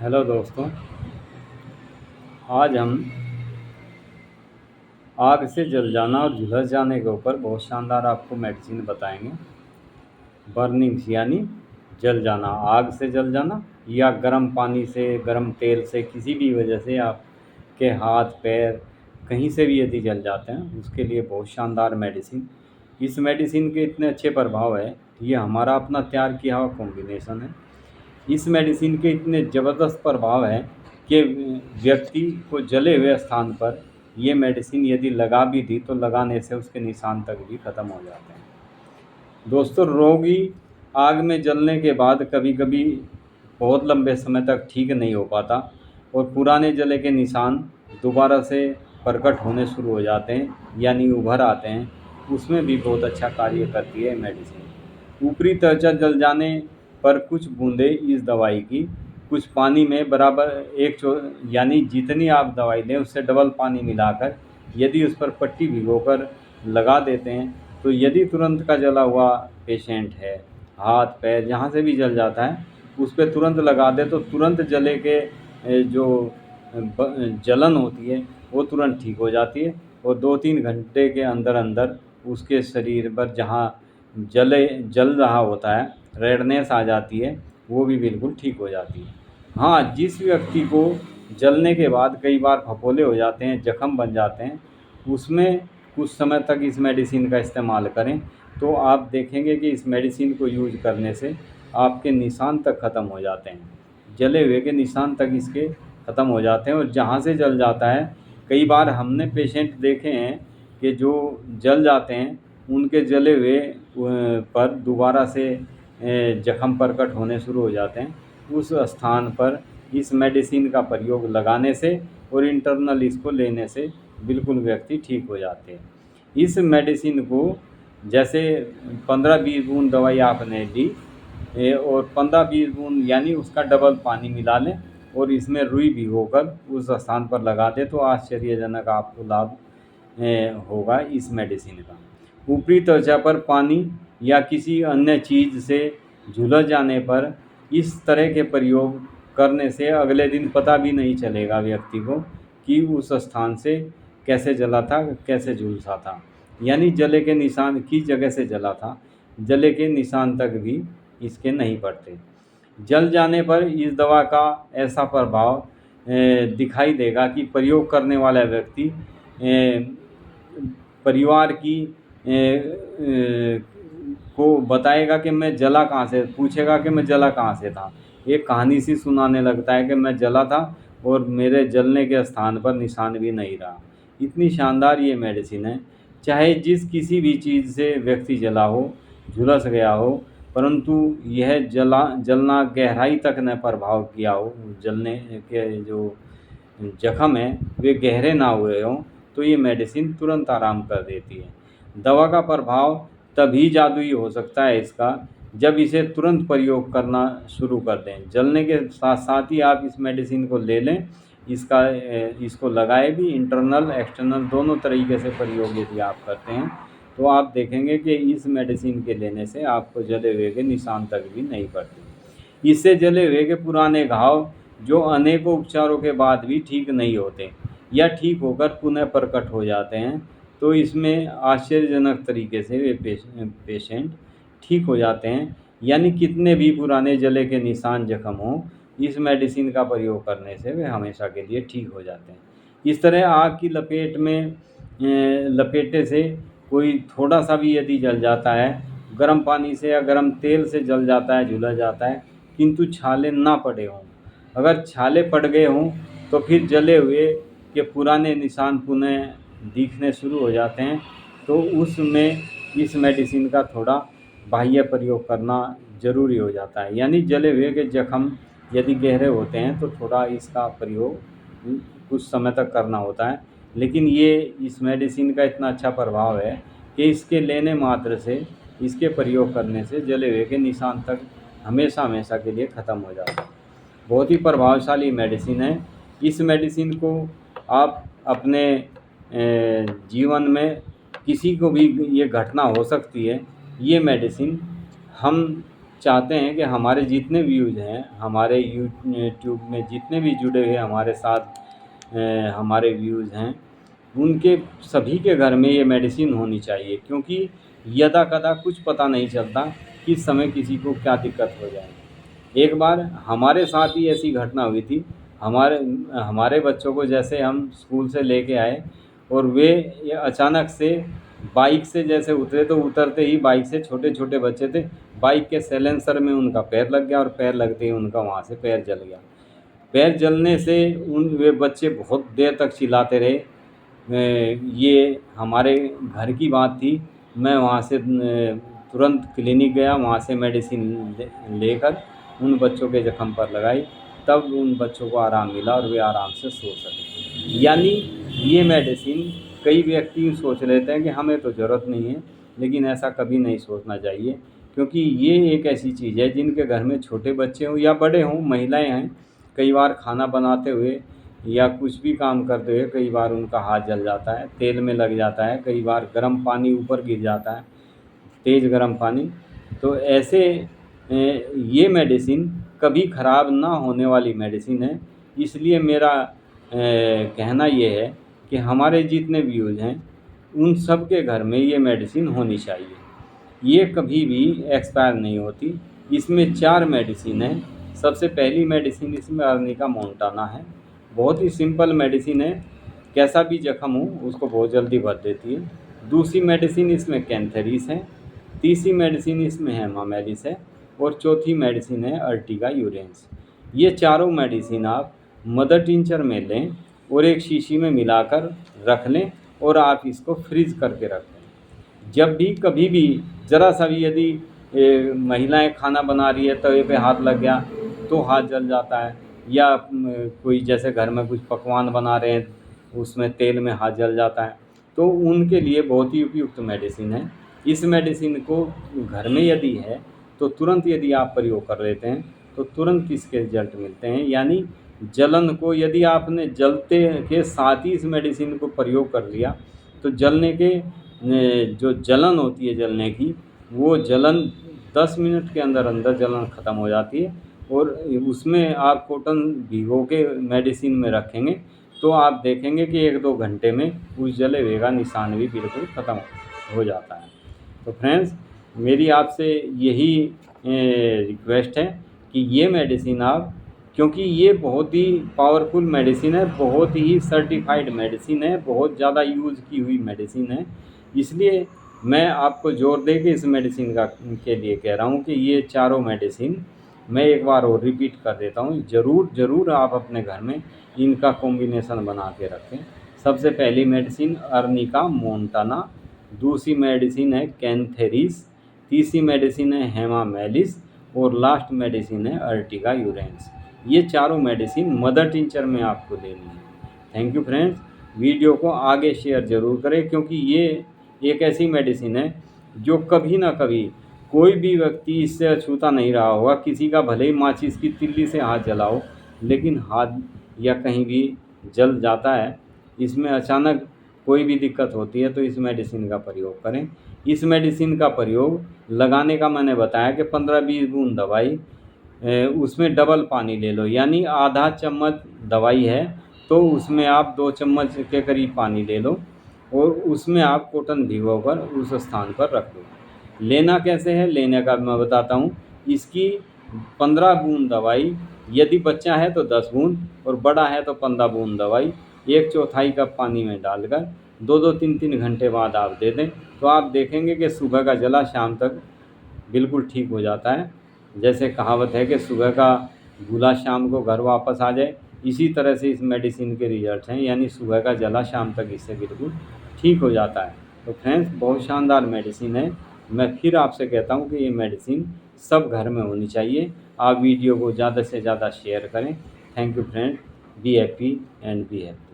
Hello दोस्तों। आज हम आग से जल जाना और झुलस जाने के ऊपर बहुत शानदार आपको मेडिसिन बताएंगे। बर्निंग्स यानी जल जाना, आग से जल जाना या गर्म पानी से, गर्म तेल से, किसी भी वजह से आपके हाथ पैर कहीं से भी यदि जल जाते हैं, उसके लिए बहुत शानदार मेडिसिन। इस मेडिसिन के इतने अच्छे प्रभाव है, ये हमारा अपना तैयार किया हुआ कॉम्बिनेशन है। इस मेडिसिन के इतने ज़बरदस्त प्रभाव हैं कि व्यक्ति को जले हुए स्थान पर ये मेडिसिन यदि लगा भी दी तो लगाने से उसके निशान तक भी ख़त्म हो जाते हैं। दोस्तों, रोगी आग में जलने के बाद कभी कभी बहुत लंबे समय तक ठीक नहीं हो पाता और पुराने जले के निशान दोबारा से प्रकट होने शुरू हो जाते हैं, यानी उभर आते हैं। उसमें भी बहुत अच्छा कार्य करती है मेडिसिन। ऊपरी त्वचा जल जाने पर कुछ बूंदें इस दवाई की कुछ पानी में बराबर यानी जितनी आप दवाई लें उससे डबल पानी मिलाकर यदि उस पर पट्टी भिगोकर लगा देते हैं, तो यदि तुरंत का जला हुआ पेशेंट है, हाथ पैर जहाँ से भी जल जाता है, उस पर तुरंत लगा दे तो तुरंत जले के जो जलन होती है वो तुरंत ठीक हो जाती है और 2-3 घंटे के अंदर अंदर उसके शरीर पर जहाँ जल रहा होता है, रेडनेस आ जाती है, वो भी बिल्कुल ठीक हो जाती है। हाँ, जिस व्यक्ति को जलने के बाद कई बार फफोले हो जाते हैं, जख्म बन जाते हैं, उसमें कुछ समय तक इस मेडिसिन का इस्तेमाल करें तो आप देखेंगे कि इस मेडिसिन को यूज करने से आपके निशान तक ख़त्म हो जाते हैं। जले हुए के निशान तक इसके ख़त्म हो जाते हैं और जहाँ से जल जाता है, कई बार हमने पेशेंट देखे हैं कि जो जल जाते हैं उनके जले हुए पर दोबारा से जख्म प्रकट होने शुरू हो जाते हैं। उस स्थान पर इस मेडिसिन का प्रयोग लगाने से और इंटरनल इसको लेने से बिल्कुल व्यक्ति ठीक हो जाते हैं। इस मेडिसिन को जैसे 15-20 बूंद दवाई आपने ली और 15-20 बूंद यानी उसका डबल पानी मिला लें और इसमें रुई भिगोकर उस स्थान पर लगा दें तो आश्चर्यजनक आपको लाभ होगा इस मेडिसिन का। ऊपरी त्वचा पर पानी या किसी अन्य चीज़ से झुलस जाने पर इस तरह के प्रयोग करने से अगले दिन पता भी नहीं चलेगा व्यक्ति को कि उस स्थान से कैसे जला था, कैसे झुलसा था, यानी जले के निशान किस जगह से जला था, जले के निशान तक भी इसके नहीं पड़ते। जल जाने पर इस दवा का ऐसा प्रभाव दिखाई देगा कि प्रयोग करने वाला व्यक्ति परिवार की को बताएगा कि मैं जला कहाँ से, पूछेगा कि मैं जला कहाँ से था। एक कहानी सी सुनाने लगता है कि मैं जला था और मेरे जलने के स्थान पर निशान भी नहीं रहा। इतनी शानदार ये मेडिसिन है। चाहे जिस किसी भी चीज़ से व्यक्ति जला हो, झुलस गया हो, परंतु यह जलना गहराई तक न प्रभाव किया हो, जलने के जो जख्म है वे गहरे ना हुए हों, तो ये मेडिसिन तुरंत आराम कर देती है। दवा का प्रभाव तभी जादुई हो सकता है इसका, जब इसे तुरंत प्रयोग करना शुरू कर दें। जलने के साथ साथ ही आप इस मेडिसिन को ले लें, इसको लगाए भी, इंटरनल एक्सटर्नल दोनों तरीके से प्रयोग यदि आप करते हैं तो आप देखेंगे कि इस मेडिसिन के लेने से आपको जले हुए के निशान तक भी नहीं पड़ते। इससे जले हुए के पुराने घाव जो अनेकों उपचारों के बाद भी ठीक नहीं होते या ठीक होकर पुनः प्रकट हो जाते हैं, तो इसमें आश्चर्यजनक तरीके से वे पेशेंट ठीक हो जाते हैं। यानी कितने भी पुराने जले के निशान जख्म हों, इस मेडिसिन का प्रयोग करने से वे हमेशा के लिए ठीक हो जाते हैं। इस तरह आग की लपेट में लपेटे से कोई थोड़ा सा भी यदि जल जाता है, गर्म पानी से या गर्म तेल से जल जाता है, झुलस जाता है, किंतु छाले ना पड़े हों। अगर छाले पड़ गए हों तो फिर जले हुए के पुराने निशान पुनः दिखने शुरू हो जाते हैं, तो उसमें इस मेडिसिन का थोड़ा बाह्य प्रयोग करना ज़रूरी हो जाता है। यानी जले हुए के जख्म यदि गहरे होते हैं तो थोड़ा इसका प्रयोग कुछ समय तक करना होता है, लेकिन ये इस मेडिसिन का इतना अच्छा प्रभाव है कि इसके लेने मात्र से, इसके प्रयोग करने से जले हुए के निशान तक हमेशा हमेशा के लिए ख़त्म हो जाता है। बहुत ही प्रभावशाली मेडिसिन है। इस मेडिसिन को आप अपने जीवन में किसी को भी ये घटना हो सकती है, ये मेडिसिन हम चाहते हैं कि हमारे जितने व्यूज़ हैं, हमारे यूट्यूब में जितने भी जुड़े हुए हमारे साथ हमारे व्यूज़ हैं, उनके सभी के घर में ये मेडिसिन होनी चाहिए, क्योंकि यदा कदा कुछ पता नहीं चलता किस समय किसी को क्या दिक्कत हो जाए। एक बार हमारे साथ ही ऐसी घटना हुई थी। हमारे हमारे बच्चों को जैसे हम स्कूल से लेके आए और वे ये अचानक से बाइक से जैसे उतरे, तो उतरते ही बाइक से, छोटे छोटे बच्चे थे, बाइक के साइलेंसर में उनका पैर लग गया और पैर लगते ही उनका वहाँ से पैर जल गया। पैर जलने से वे बच्चे बहुत देर तक चिल्लाते रहे। ये हमारे घर की बात थी। मैं वहाँ से तुरंत क्लिनिक गया, वहाँ से मेडिसिन लेकर उन बच्चों के ज़ख्म पर लगाई, तब उन बच्चों को आराम मिला और वे आराम से सो सके। यानी ये मेडिसिन, कई व्यक्ति सोच लेते हैं कि हमें तो ज़रूरत नहीं है, लेकिन ऐसा कभी नहीं सोचना चाहिए, क्योंकि ये एक ऐसी चीज़ है जिनके घर में छोटे बच्चे हों या बड़े हों, महिलाएं हैं, कई बार खाना बनाते हुए या कुछ भी काम करते हुए कई बार उनका हाथ जल जाता है, तेल में लग जाता है, कई बार गर्म पानी ऊपर गिर जाता है, तेज़ गर्म पानी। तो ऐसे ये मेडिसिन कभी ख़राब ना होने वाली मेडिसिन है। इसलिए मेरा कहना ये है कि हमारे जितने व्यूज़ हैं उन सब के घर में ये मेडिसिन होनी चाहिए। ये कभी भी एक्सपायर नहीं होती। इसमें 4 मेडिसिन है। सबसे पहली मेडिसिन इसमें अर्निका मोंटाना है। बहुत ही सिंपल मेडिसिन है, कैसा भी जख्म हो उसको बहुत जल्दी भर देती है। दूसरी मेडिसिन इसमें कैंथेरिस है। तीसरी मेडिसिन इसमें हेमामेलिस है और चौथी मेडिसिन है अर्टिगा यूरेंस। ये चारों मेडिसिन आप मदर टिंचर में लें और एक शीशी में मिलाकर रख लें और आप इसको फ्रीज करके रख लें। जब भी कभी भी ज़रा सा भी यदि महिलाएं खाना बना रही है, तवे पे हाथ लग गया तो हाथ जल जाता है, या कोई जैसे घर में कुछ पकवान बना रहे हैं उसमें तेल में हाथ जल जाता है, तो उनके लिए बहुत ही उपयुक्त मेडिसिन है। इस मेडिसिन को घर में यदि है तो तुरंत यदि आप प्रयोग कर लेते हैं तो तुरंत इसके रिजल्ट मिलते हैं। यानी जलन को, यदि आपने जलते के साथ ही इस मेडिसिन को प्रयोग कर लिया तो जलने के जो जलन होती है जलने की, वो जलन 10 मिनट के अंदर अंदर जलन ख़त्म हो जाती है। और उसमें आप कॉटन भिगो के मेडिसिन में रखेंगे तो आप देखेंगे कि 1-2 घंटे में उस जले हुए का निशान भी बिल्कुल ख़त्म हो जाता है। तो फ्रेंड्स, मेरी आपसे यही रिक्वेस्ट है कि ये मेडिसिन आप, क्योंकि ये बहुत ही पावरफुल मेडिसिन है, बहुत ही सर्टिफाइड मेडिसिन है, बहुत ज़्यादा यूज़ की हुई मेडिसिन है, इसलिए मैं आपको जोर दे के इस मेडिसिन के लिए कह रहा हूँ कि ये चारों मेडिसिन मैं एक बार और रिपीट कर देता हूँ, ज़रूर आप अपने घर में इनका कॉम्बिनेशन बना के रखें। सबसे पहली मेडिसिन अर्निका मोंटाना, दूसरी मेडिसिन है कैंथेरिस, तीसरी मेडिसिन है हेमामेलिस और लास्ट मेडिसिन है अर्टिगा यूरेंस। ये चारों मेडिसिन मदर टिंचर में आपको लेनी है। Thank you friends. वीडियो को आगे शेयर ज़रूर करें, क्योंकि ये एक ऐसी मेडिसिन है जो कभी ना कभी कोई भी व्यक्ति इससे अछूता नहीं रहा होगा। किसी का भले ही माचिस की तिल्ली से हाथ जलाओ, लेकिन हाथ या कहीं भी जल जाता है। इसमें अचानक कोई भी दिक्कत होती है तो इस मेडिसिन का प्रयोग करें। इस मेडिसिन का प्रयोग लगाने का मैंने बताया कि 15-20 बूंद दवाई, उसमें डबल पानी ले लो, यानी आधा चम्मच दवाई है तो उसमें आप 2 चम्मच के करीब पानी ले लो और उसमें आप कॉटन भिगोकर उस स्थान पर रख दो। लेना कैसे है, लेने का मैं बताता हूँ। इसकी 15 बूंद दवाई, यदि बच्चा है तो 10 बूंद और बड़ा है तो 15 बूंद दवाई 1/4 कप पानी में डालकर 2-2, 3-3 घंटे बाद आप दे दें, तो आप देखेंगे कि सुबह का जला शाम तक बिल्कुल ठीक हो जाता है। जैसे कहावत है कि सुबह का भूला शाम को घर वापस आ जाए, इसी तरह से इस मेडिसिन के रिजल्ट हैं, यानी सुबह का जला शाम तक इससे बिल्कुल ठीक हो जाता है। तो फ्रेंड्स, बहुत शानदार मेडिसिन है। मैं फिर आपसे कहता हूँ कि ये मेडिसिन सब घर में होनी चाहिए। आप वीडियो को ज़्यादा से ज़्यादा शेयर करें। Thank you friend. Be happy and be happy.